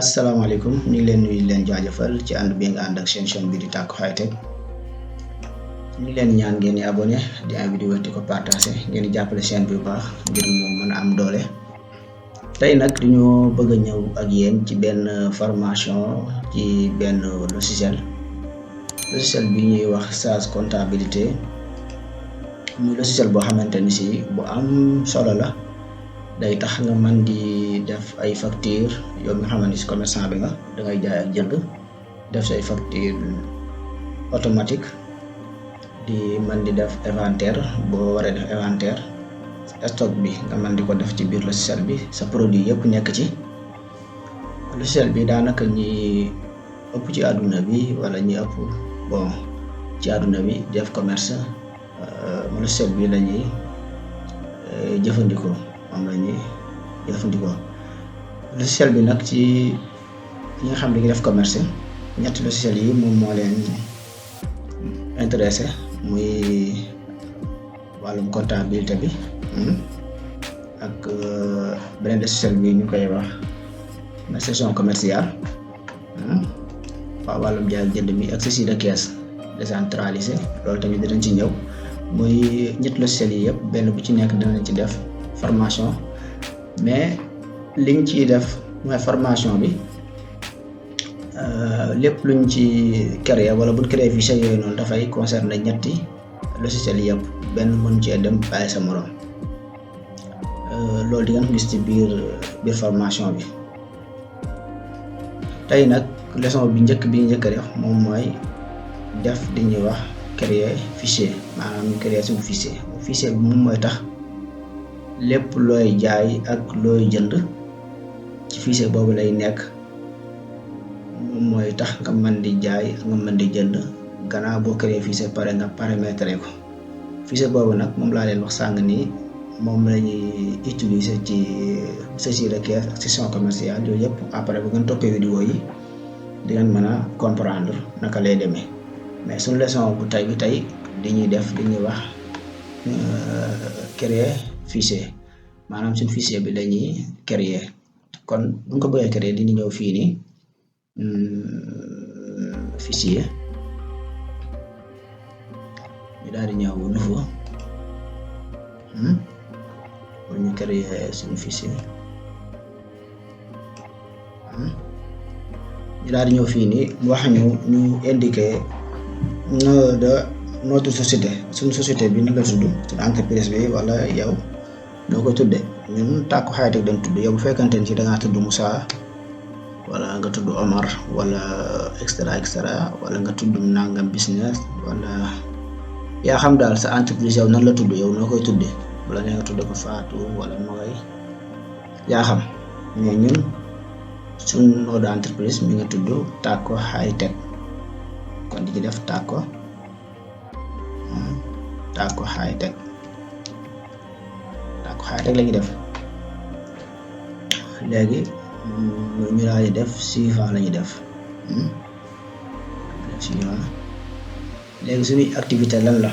asalaamaaleykum ñu ngi leen nuyu leen jaajëfal ci ànd bi nga ànd ak seen chaîne bi di Tacko High Tech ñu ngi leen ñaan ngeen di abonné di am vidéo di ko partagé ngeen di jàppale chaîne bi bu baax ngir mu mën a am doole. tey nag dañoo bëgg a ñëw ak yéen ci benn formation ci benn logiciel bi ñuy wax Sage comptabilité muy logiciel boo xamante ni si bu am solo la. day tax nga mën di def ay facture yow nga xamante ni si commerçant bi nga dangay jaay ak jënd def say facture automatique di mën di def inventaire boo waree def inventaire stock bi nga mën di ko def ci biir logiciel bi sa produit yëpp nekk ci logiciel bi daanaka ñi ëpp ci àdduna bi wala ñi ëpp bon ci àdduna bi def commerce logiciel bi lañuy jëfandikoo moom la ñuy jëfandikoo logiciel bi nag ci ñi nga xam ne dañuy def commerce ñetti logiciel yi moom moo leen intéressé muy wàllum comptabilité bi ak beneen logiciel bi ñu koy wax gestion commerciale waaw wàllum jaay ak jënd mi ak saisie de caisse décentralisé loolu tamit dinañ ci ñëw muy ñetti logiciel yi yëpp benn bu ci nekk dinañ ci def formation mais liñ ciy def mooy formation bi lépp luñ ci créer wala buñ créer fichier yooyu noonu dafay concerner ñetti logiciel yëpp benn mën cee dem bàyyi sa morom loolu di ngeen gis ci biir formation bi. tey nag leçon bi njëkk a def moom mooy def di ñuy wax créer fichier maanaam ñu créer suñu fichier bi moom mooy tax lépp looy jaay ak looy jënd ci fichier boobu lay nekk moom mooy tax nga mën di jaay nga mën di jënd gannaaw boo créé fichier pare nga paramétrer ko fichier boobu nag moom laa leen wax sàng nii moom la ñuy utiliser ci saisie de caisse ak gestion commerciale yooyu yëpp après bu ngeen toppee vidéo yi di ngeen mën a comprendre naka lay demee mais suñu leçon bu tey bi dañuy wax créer fichier maanaam suñu fichier bi lañuy créer kon bu ñu ko bëggee créer dina ñëw fii nii fichier ñu daal di ñëw nouveau pour ñu créer suñu fichier ñu daal di ñëw fii nii wax ñu indiquer notre société suñu société bi na la tudd suñu entreprise bi wala yow noo ko tuddee ñun Tacko High Tech dañ tudd yow bu fekkante ni ci da ngaa tudd Moussa wala nga tudd Omar wala extra wala nga tudd nangam business wala yaa xam daal sa entreprise yow nan la tudd yow noo koy tuddee wala nee nga tudd ko Fatou wala Noy yaa xam mais ñun suñu nom d'entreprise mi nga tudd Tacko High Tech kon di ci def Tacko High Tech la ñuy def léegi ñu daal di def suivant la ñuy def suivant léegi suñuy activité lan la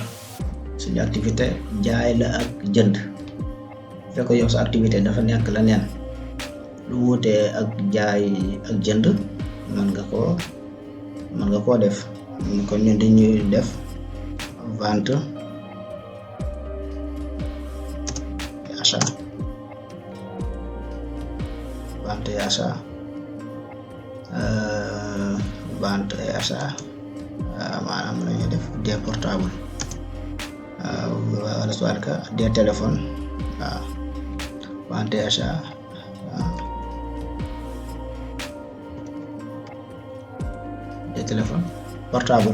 suñu activité jaay la ak jënd fekk yow sa activité dafa nekk la neen lu wutee ak jaay ak jënd mën nga koo def kon ñun dañuy def vente et achat maanaam la ñuy def des portables wala soit que des téléphones waaw vente et achat des téléphones portable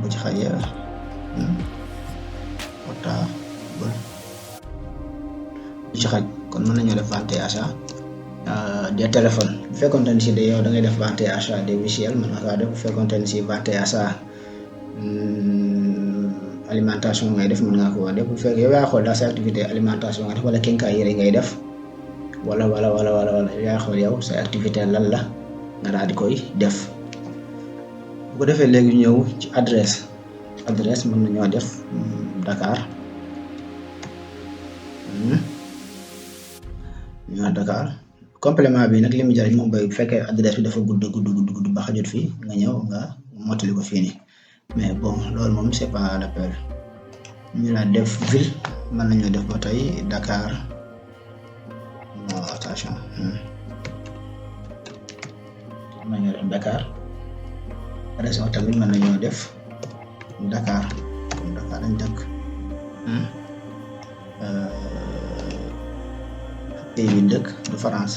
bu ci xajee portable bu ci xaj kon mën nañoo def vente et achat des téléphones bu fekkoon ne si yow da ngay def vente et achat des logiciels mën nga kaa def bu fekkoon ne si vente et achat alimentation ngay def mën nga ko def bu fekkee yow yaa xool daal sa activité alimentation nga def wala quincaillerie ngay def wala yaa xool yow sa activité lan la nga daal di koy def bu ko defee léegi ñëw ci adresse mën nañoo def Dakar Dakar complément bi nag li mu jariñ moom mooy bu fekkee adresse bi dafa gudd ba xajut fii nga ñëw nga mottali ko fii nii mais bon loolu moom c'est pas la peine. ñu la def ville mën nañoo def ba tey Dakar non attention mën nañoo def Dakar région tamit mën nañoo def Dakar comme Dakar lañ dëkk pays bi dëkk du France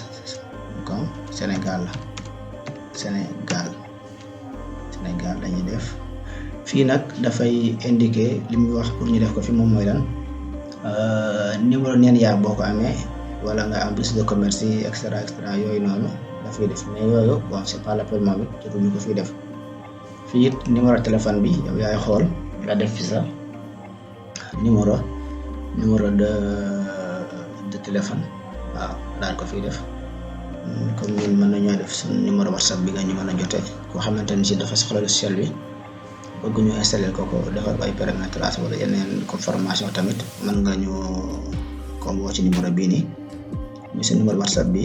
comme Sénégal la Sénégal lañuy def fii nag dafay indiquer li muy wax pour ñu def ko fi moom mooy lan numéro neen yaa boo ko amee wala nga am registre de commerce yi extra yooyu noonu dafay def mais yooyu bon c'est pas la peine moom it jotuñu ko fii def fii it numéro téléphone bi yow yaay xool nga def fi sa numéro de téléphone waaw daal ko fii def comme ñun mën nañoo def suñu numéro WhatsApp bi nga ñu mën a jotee koo xamante ni si dafa soxla logiciel bi bëgg ñu installer ko defal ko ay paramétrage wala yeneen confirmation tamit mën nga ñu comme woo ci numéro bii nii ñu sa numéro WhatsApp bi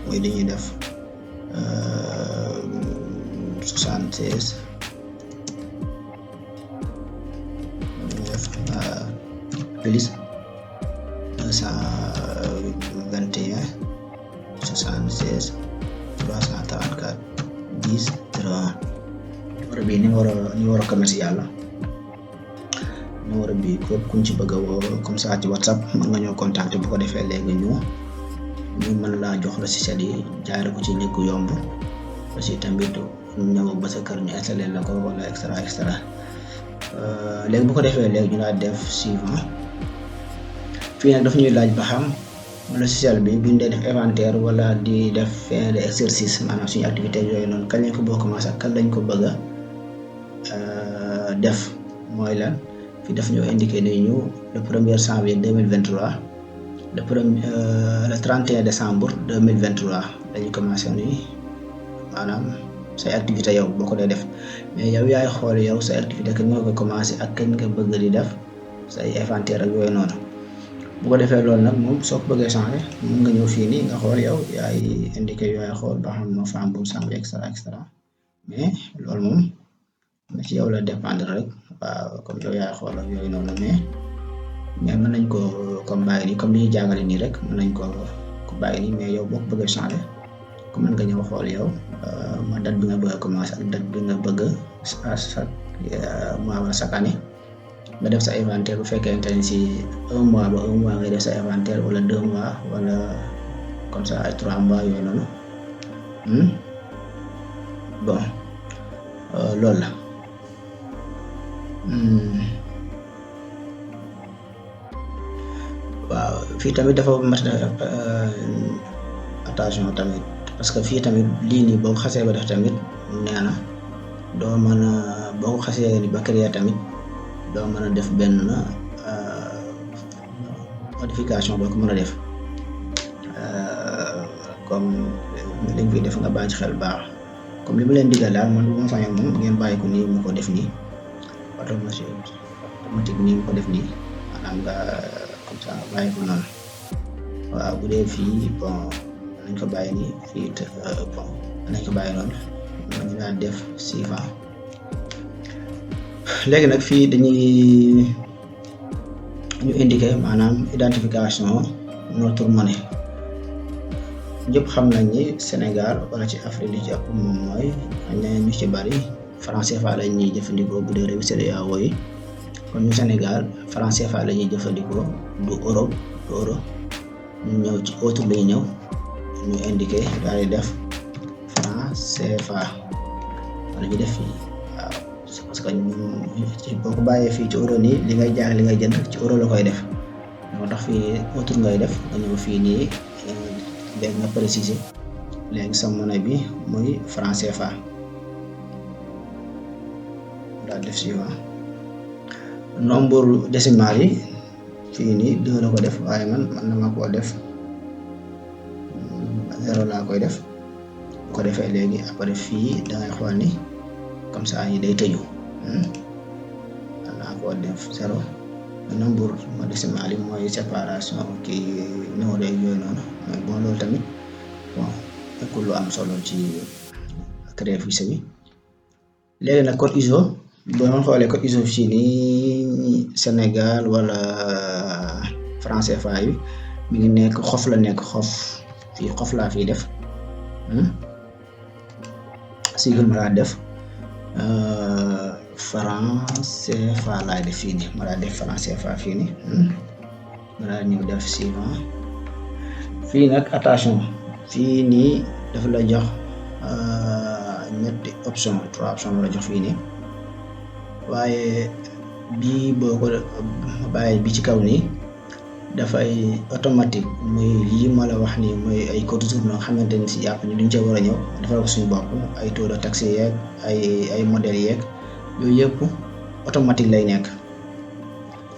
mooy dañuy def 76 ñu def plus 221 76 334 10 01 numéro bi numéro commercial la numéro bi képp kuñ ci bëgg a woo comme ça ci WhatsApp mën nga ñoo contacter bu ko defee léegi ñu mën laa jox logiciel yi jaare ko ci njëkk yomb aussi tamit ñëw ba sa kër ñu installé la ko wala extra léegi bu ko defee léegi ñu laa def suivant fii nag daf ñuy laaj ba xam logiciel bi buñ dee def inventaire wala di def fin de exercice maanaam suñu activité yooyu noonu kañ lañ ko boo commencé ak kan lañ ko bëgg a def mooy lan fii daf ñoo indiqué ni ñu le 1er janvier 2023 le 31 décembre 2023 dañuy commencé nii maanaam say activité yow boo ko dee def mais yow yaay xool yow say activité kañ nga ko commencé ak kañ nga bëgg di def say inventaire ak yooyu noonu bu ko defee loolu nag moom soo ko bëggee changer mën nga ñëw fii nii nga xool yow yaay indiqué yaay xool ba xam moo fa am bu changer extra mais loolu moom ci yow la dépendre rek waaw comme yow yaay xool ak yooyu noonu mais mën nañ ko comme bàyyi nii comme ni ñuy jàngale nii rek mën nañ ko bàyyi nii mais yow boo ko bëggee changer comme mën nga ñëw xool yow ma date bi nga bëgg a commencer ak date bi nga bëgg chaque mois wala chaque année nga def sa inventaire bu fekkente ni si 1 mois ba 1 mois ngay def sa inventaire wala 2 mois wala comme ça ay 3 mois yooyu noonu bon loolu la waaw fii tamit dafa mat attention tamit parce que fii tamit lii nii boo ko xasee ba def tamit nee na doo mën a boo ko xasee ba créer tamit doo mën a def benn modification boo ko mën a def comme li nga fiy def nga bàyyi ci xel baax comme li ma leen digal daal man bu ma sañoon moom ngeen bàyyi ko nii mu ko def nii automatique nii mu ko def nii maanaam nga comme ça bàyyi ko noonu waaw bu dee fii bon nañ ko bàyyi nii fii bon nañ ko bàyyi noonu ñu daan def suivant léegi nag fii dañuy ñu indiquer maanaam identification notre monnaie ñëpp xam nañ ni Sénégal wala ci Afrique li ci ëpp moom mooy xañ na ñu ci bari franc CFA la ñuy jëfandikoo bu dee réew CEDEAO yi kon ñu Sénégal franc CFA la ñuy jëfandikoo du euro ñu ñëw ci autre lañu ñëw ñu indiquer daal di def franc CFA wala ñu def fii waaw parce que boo ko bàyyee fii ci euro nii li ngay jaay li ngay jënd ci euro la koy def moo tax fii autre ngay def nga ñëw fii nii léegi nga préciser léegi sa monnaie bi muy franc CFA daal def suivant nombre décimal yi fii nii 2 la ko def waaye man dama koo def 0 laa koy def bu ko defee léegi après fii dangay xool ni comme ça yi day tëju naa koo def 0 nombre décimal yi mooy séparation kii numéro yooyu noonu mais bon loolu tamit bon nekkul lu am solo ci créer fichier bi. léegi nag code ISO boo ma xoolee code ISO fii nii Sénégal wala franc CFA yi mi ngi nekk xof la nekk xof fii xof laa fiy def sigle ma laa def franc CFA laay def fii nii ma laa def franc CFA fii nii ma laa ñëw def suivant fii nag attention fii nii dafa la jox ñetti option 3 option la jox fii nii waaye bii boo ko bàyyi bi ci kaw nii dafay automatique muy lii ma la wax nii mooy ay code journaux xamante ni si yàpp ni duñ ca war a ñëw defal ko suñu bopp ay taux de taxe yeeg ay modèles yeeg yooyu yëpp automatique lay nekk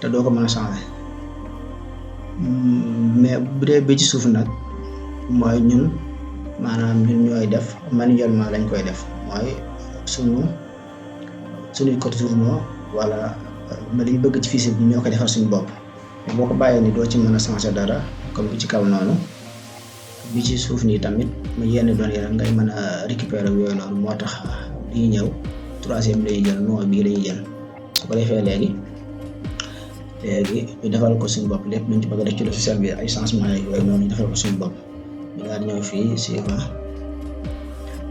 te doo ko mën a changer mais bu dee bi ci suuf nag mooy ñun maanaam ñun ñooy def manuellement lañ koy def mooy suñuy code journaux wala li ñu bëgg ci fichier bi ñoo koy defal suñu bopp boo ko bàyyee ni doo ci mën a changer dara comme bi ci kaw noonu bi ci suuf nii tamit mu yenn données rek ngay mën a récupérer yooyu noonu moo tax bii ñëw troisième lay jël non bii lay jël su ko defee léegi ñu defal ko suñu bopp lépp luñ ci bëgg a def ci logiciel bi ay changement yooyu noonu ñu defal ko suñu bopp ñu daal di ñëw fii suivant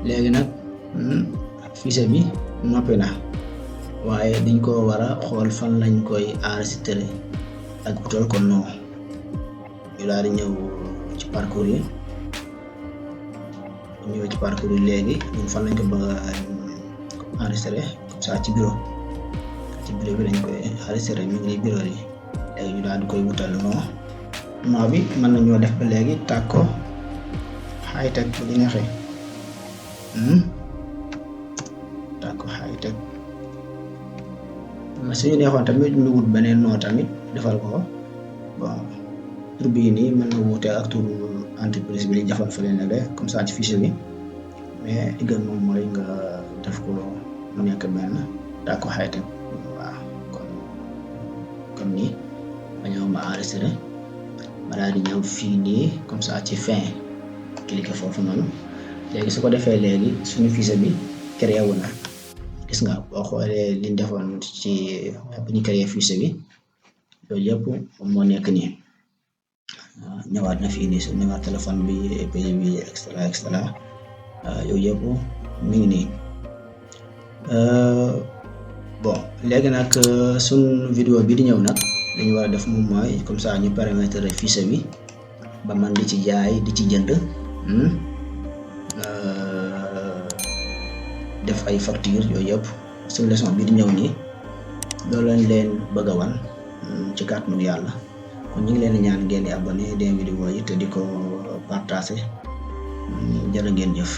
léegi nag fichier bi noppi na waaye dañ ko war a xool fan lañ koy enregistrer ak utal ko non ñu daal di ñëw ci parcours yi léegi ñun fan lañ ko bëgg a enregistrer comme ça ci bureau bi lañ koy enregistrer mi ngi bureau yi léegi ñu daal di koy wutal non bi mën nañoo def ba léegi tàgg ko high-tech bu ñu neexee tàgg ko high-tech suñu neexoon tamit ñu wut beneen non tamit defal ko bon tur bii nii mën na wuute ak tur entreprise bi li jafal fa leen ne comme ça ci fichier bi mais li gën moom mooy nga def ko mu nekk benn tàgg ko high-tech waaw comme nii ma ñëw ma enregistré ma daal di ñëw fii nii comme ça ci fin cliquer foofu noonu léegi su ko defee léegi suñu fichier bi créé wu na gis nga boo xoolee liñ defoon ci bu ñu créé fichier bi loolu yëpp moo nekk nii ñëwaat na fii nii su numéro téléphone bi pays bi extra yooyu yëpp mi ngi nii bon léegi nag suñ vidéo bi di ñëw nag li ñu war a def moom mooy comme ça ñu paramétrer fichier bi ba man di ci jaay di ci jënd def ay facture yooyu yëpp suñu leçon bi di ñëw nii loolu lañ leen bëgg a wan ci kàttanu yàlla kon ñu ngi leen di ñaan ngeen di abonné des vidéos yi te di ko partager jërë ngeen jëf.